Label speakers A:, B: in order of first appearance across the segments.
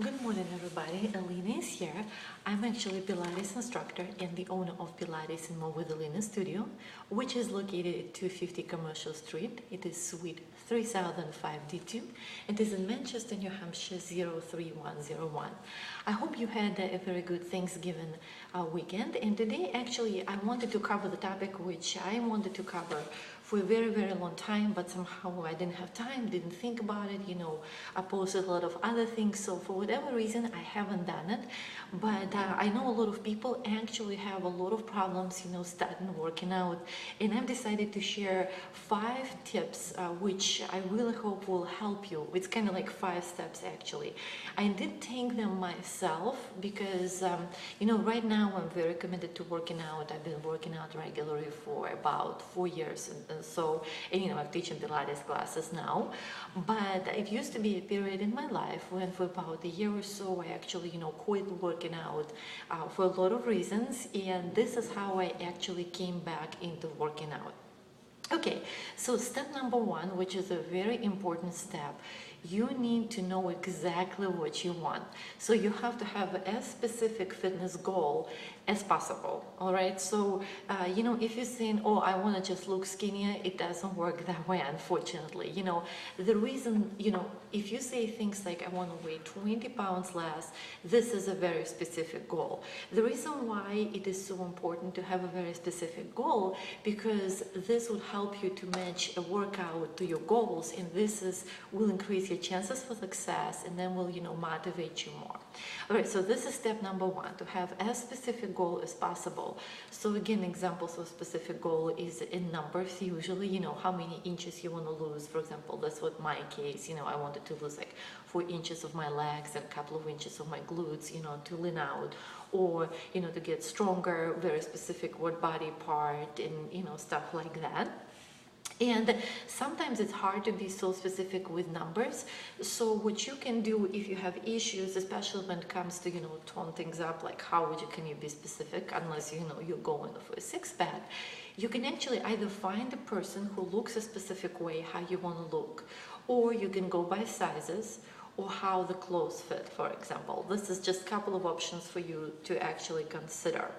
A: Good morning, everybody. Alina is here. I'm actually Pilates instructor and the owner of Pilates in Mo with Alina Studio, which is located at 250 Commercial Street. It is Suite 3005D2. It is in Manchester, New Hampshire 03101. I hope you had a very good Thanksgiving weekend. And today, actually, I wanted to cover the topic which I wanted to cover for a very, very long time, but somehow I didn't have time, didn't think about it, I posted a lot of other things, so for whatever reason, I haven't done it, but I know a lot of people actually have a lot of problems, starting working out, and I've decided to share 5 tips, which I really hope will help you. It's kind of like 5 steps, actually. I did take them myself because, right now I'm very committed to working out. I've been working out regularly for about 4 years, I'm teaching Pilates classes now, but it used to be a period in my life when for about a year or so I actually quit working out for a lot of reasons, and this is how I actually came back into working out. Okay, so step number 1, which is a very important step, you need to know exactly what you want. So you have to have as specific fitness goal as possible, all right? So, if you're saying, oh, I want to just look skinnier, it doesn't work that way, unfortunately. The reason, if you say things like, I want to weigh 20 pounds less, this is a very specific goal. The reason why it is so important to have a very specific goal, because this would help you to match a workout to your goals, and will increase your chances for success, and then will motivate you more. All right, so this is step number 1, to have as specific goal as possible. So again, examples of specific goal is in numbers, usually, how many inches you want to lose. For example, that's what my case, I wanted to lose like 4 inches of my legs and a couple of inches of my glutes, to lean out, or to get stronger, very specific what body part, and stuff like that. And sometimes it's hard to be so specific with numbers. So what you can do if you have issues, especially when it comes to, tone things up, like can you be specific unless, you're going for a 6-pack, you can actually either find a person who looks a specific way, how you want to look, or you can go by sizes, or how the clothes fit, for example. This is just a couple of options for you to actually consider.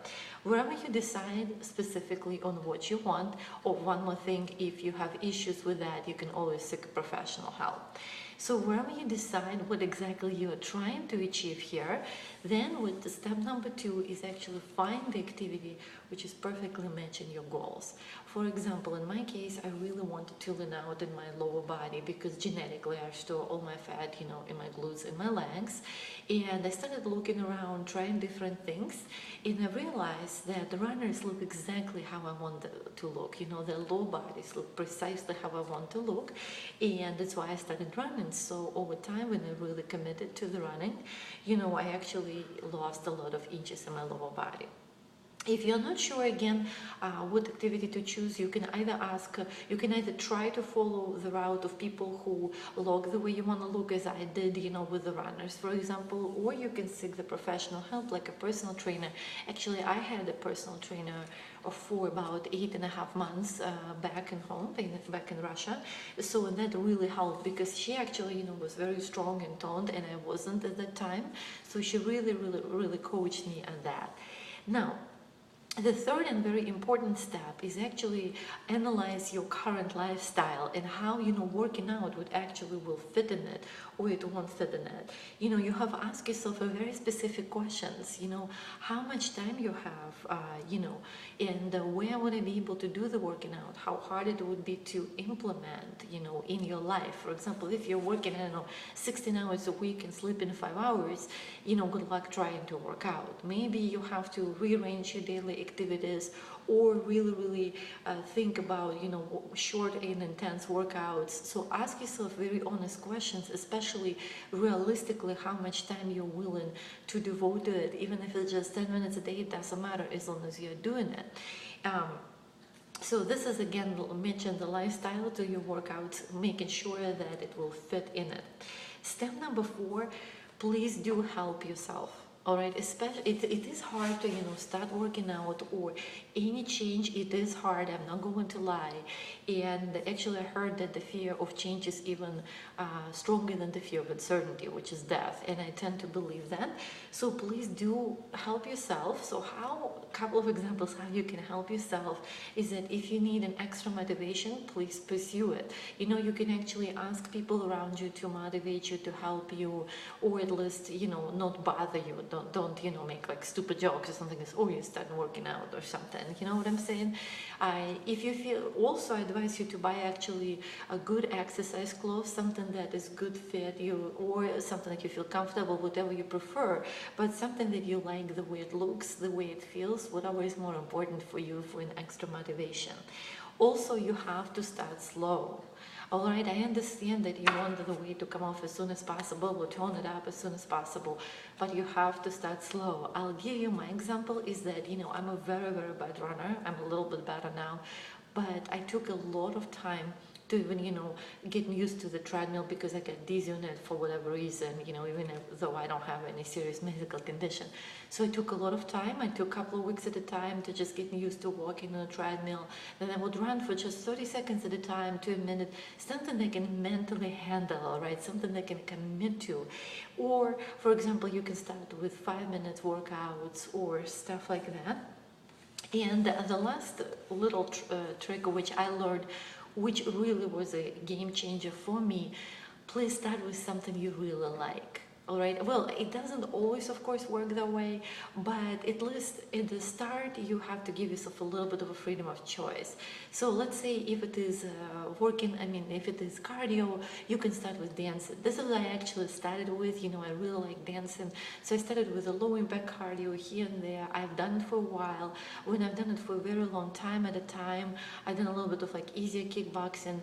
A: Wherever you decide specifically on what you want, or one more thing, if you have issues with that, you can always seek professional help. So wherever you decide what exactly you are trying to achieve here, then with the step number 2 is actually find the activity which is perfectly matching your goals. For example, in my case, I really wanted to lean out in my lower body because genetically I store all my fat, in my glutes and my legs. And I started looking around, trying different things, and I realized that the runners look exactly how I want to look. Their lower bodies look precisely how I want to look, and that's why I started running. So over time, when I really committed to the running, I actually lost a lot of inches in my lower body. If you're not sure, again, what activity to choose, you can either try to follow the route of people who look the way you want to look, as I did, with the runners, for example, or you can seek the professional help, like a personal trainer. Actually, I had a personal trainer for about 8.5 months back in Russia. So that really helped because she actually, was very strong and toned, and I wasn't at that time. So she really, really, really coached me on that. Now, the third and very important step is actually analyze your current lifestyle and how working out would actually will fit in it, or it won't fit in it. You have to ask yourself a very specific questions. How much time you have, and where would I be able to do the working out? How hard it would be to implement, in your life. For example, if you're working, 16 hours a week and sleeping 5 hours, good luck trying to work out. Maybe you have to rearrange your daily activities, or really think about short and intense workouts. So ask yourself very honest questions, especially realistically how much time you're willing to devote to it. Even if it's just 10 minutes a day, it doesn't matter as long as you're doing it. So this is, again, mention the lifestyle to your workouts, making sure that it will fit in it. Step number 4, please do help yourself. All right, especially it is hard to start working out or any change. It is hard. I'm not going to lie. And actually, I heard that the fear of change is even stronger than the fear of uncertainty, which is death. And I tend to believe that. So please do help yourself. So a couple of examples how you can help yourself is that if you need an extra motivation, please pursue it. You can actually ask people around you to motivate you, to help you, or at least not bother you. Don't make like stupid jokes or something. Oh, you start working out or something. You know what I'm saying? If you feel, also I advise you to buy actually a good exercise clothes, something that is good fit you, or something that you feel comfortable, whatever you prefer, but something that you like, the way it looks, the way it feels, whatever is more important for you for an extra motivation. Also, you have to start slow. All right, I understand that you want the weight to come off as soon as possible or tone it up as soon as possible, but you have to start slow. I'll give you my example is that, I'm a very, very bad runner. I'm a little bit better now, but I took a lot of time to even, getting used to the treadmill because I get dizzy on it for whatever reason, even though I don't have any serious medical condition. So it took a lot of time. I took a couple of weeks at a time to just getting used to walking on a treadmill. Then I would run for just 30 seconds at a time to a minute, something I can mentally handle, all right, something I can commit to. Or, for example, you can start with 5-minute workouts or stuff like that. And the last little trick which I learned, which really was a game changer for me, please start with something you really like. All right, well, it doesn't always, of course, work that way, but at least at the start, you have to give yourself a little bit of a freedom of choice. So let's say if it is if it is cardio, you can start with dancing. This is what I actually started with. I really like dancing. So I started with a low impact cardio here and there. I've done it for a while. When I've done it for a very long time at a time, I've done a little bit of like easier kickboxing.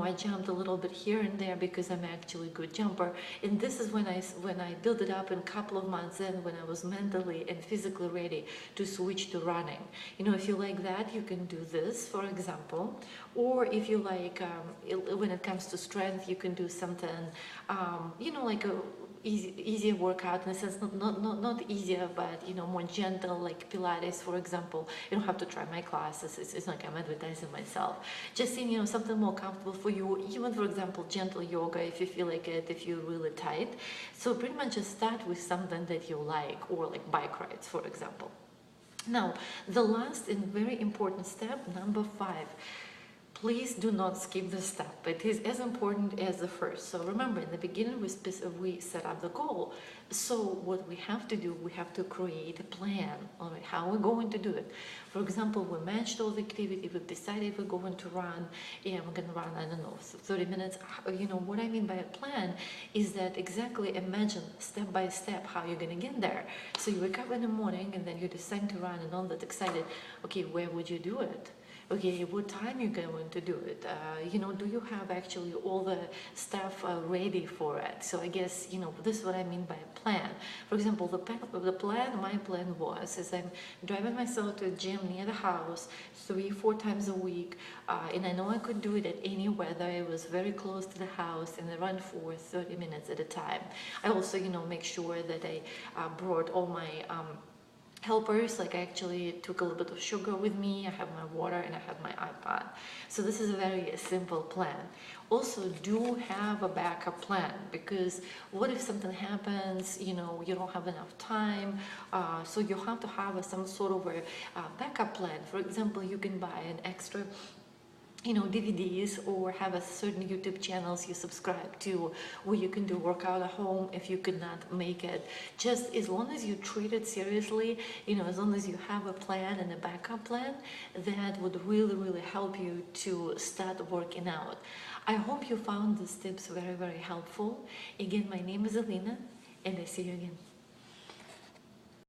A: I jumped a little bit here and there because I'm actually a good jumper. And this is when I built it up in a couple of months in, when I was mentally and physically ready to switch to running. If you like that, you can do this, for example. Or if you like, when it comes to strength, you can do something, like a easier workout in a sense, not easier, but more gentle, like Pilates, for example. You don't have to try my classes. It's not like I'm advertising myself. Just seeing something more comfortable for you. Even, for example, gentle yoga if you feel like it, if you're really tight. So pretty much just start with something that you like, or like bike rides, for example. Now, the last and very important step, number 5. Please do not skip this step. It is as important as the first. So remember, in the beginning, we set up the goal. So what we have to do, we have to create a plan. All right, how we're going to do it. For example, we matched all the activity. We've decided we're going to run. Yeah, we're going to run, I don't know, 30 minutes. What I mean by a plan is that exactly imagine step by step how you're going to get there. So you wake up in the morning and then you decide to run and all that excited. Okay, where would you do it? Okay, what time you're going to do it? Do you have actually all the stuff ready for it? So I guess, this is what I mean by a plan. For example, my plan was, is I'm driving myself to a gym near the house 3-4 times a week, and I know I could do it at any weather. It was very close to the house, and I run for 30 minutes at a time. I also, make sure that I brought all my helpers. Like I actually took a little bit of sugar with me. I have my water and I have my iPad. So this is a very simple plan. Also, do have a backup plan, because what if something happens, you don't have enough time, so you have to have some sort of a backup plan. For example, you can buy an extra DVDs, or have a certain YouTube channels you subscribe to where you can do workout at home if you could not make it. Just as long as you treat it seriously, as long as you have a plan and a backup plan, that would really, really help you to start working out. I hope you found these tips very, very helpful. Again, my name is Alina, and I see you again.